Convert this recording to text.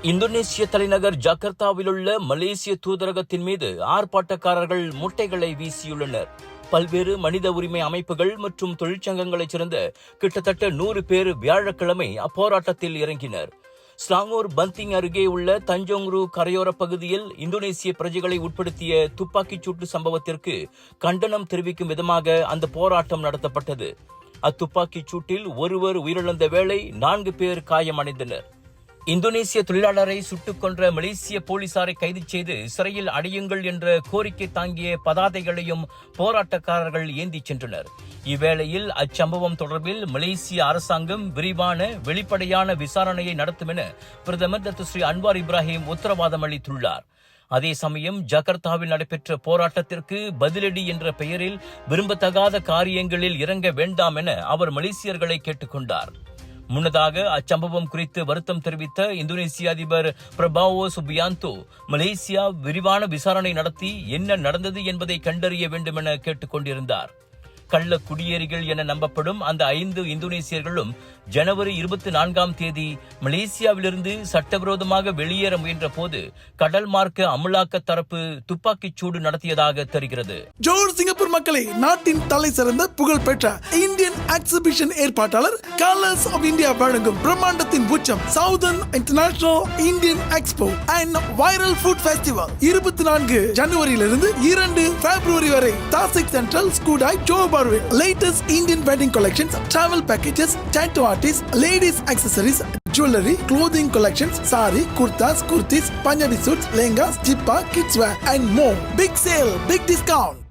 இந்தோனேசிய தலைநகர் ஜகார்த்தாவில் உள்ள மலேசிய தூதரகத்தின் மீது ஆர்ப்பாட்டக்காரர்கள் முட்டைகளை வீசியுள்ளனர். பல்வேறு மனித உரிமை அமைப்புகள் மற்றும் தொழிற்சங்கங்களைச் சேர்ந்த கிட்டத்தட்ட 100 பேர் வியாழக்கிழமை அப்போராட்டத்தில் இறங்கினர். ஸ்லாங்கூர் பந்திங் அருகே உள்ள தஞ்சோங்ரு கரையோர பகுதியில் இந்தோனேசிய பிரஜைகளை உட்படுத்திய துப்பாக்கிச் சூட்டு சம்பவத்திற்கு கண்டனம் தெரிவிக்கும் விதமாக அந்த போராட்டம் நடத்தப்பட்டது. அத்துப்பாக்கிச் சூட்டில் ஒருவர் உயிரிழந்த வேளை 4 பேர் காயமடைந்தனர். இந்தோனேசிய தொழிலாளரை சுட்டுக் கொன்ற மலேசிய போலீசாரை கைது செய்து சிறையில் அடையுங்கள் என்ற கோரிக்கை தாங்கிய பதாதைகளையும் போராட்டக்காரர்கள் ஏந்திச் சென்றனர். இவ்வேளையில் அச்சம்பவம் தொடர்பில் மலேசிய அரசாங்கம் விரிவான வெளிப்படையான விசாரணையை நடத்தும் என பிரதமர் டாக்டர் ஸ்ரீ அன்வார் இப்ராஹிம் உத்தரவாதம் அளித்துள்ளார். அதே சமயம் ஜகார்த்தாவில் நடைபெற்ற போராட்டத்திற்கு பதிலடி என்ற பெயரில் விரும்பத்தகாத காரியங்களில் இறங்க வேண்டாம் என அவர் மலேசியர்களை கேட்டுக்கொண்டார். முன்னதாக அச்சம்பவம் குறித்து வருத்தம் தெரிவித்த இந்தோனேசிய அதிபர் பிரபாவோ சுபியாந்தோ மலேசியா விரிவான விசாரணை நடத்தி என்ன நடந்தது என்பதை கண்டறிய வேண்டும் என கேட்டுக் கொண்டிருந்தார். கள்ள குடியேறிகள் என நம்பப்படும் அந்த 5 இந்தோனேசியர்களும் ஜனவரி 24ஆம் தேதி மலேசியாவிலிருந்து சட்டவிரோதமாக வெளியேற முயன்ற போது கடல் மார்க்க அமலாக்க தரப்பு துப்பாக்கிச் சூடு நடத்தியதாக தெரிகிறது. ஜோர் சிங்கப்பூர் மக்களை, நாட்டின் தலை சிறந்த புகழ்பெற்ற இந்தியன் எக்ஸிபிஷன் ஏற்பாட்டாளர் கலர்ஸ் ஆஃப் இந்தியா வழங்கும் பிரம்மாண்டத்தின் உச்சம் southern international Indian expo and viral food festival 24 ஜனவரியிலிருந்து 2 பிப்ரவரி வரை தாசிக் சென்ட்ரல் ஸ்கூடாய் ஜோபார்வில். latest Indian wedding collections, travel packages, tattoo artists, ladies accessories, jewelry, clothing collections, sari, kurtas, kurtis, Punjabi suits, lehengas, jippa, kids wear and more. Big sale, big discount.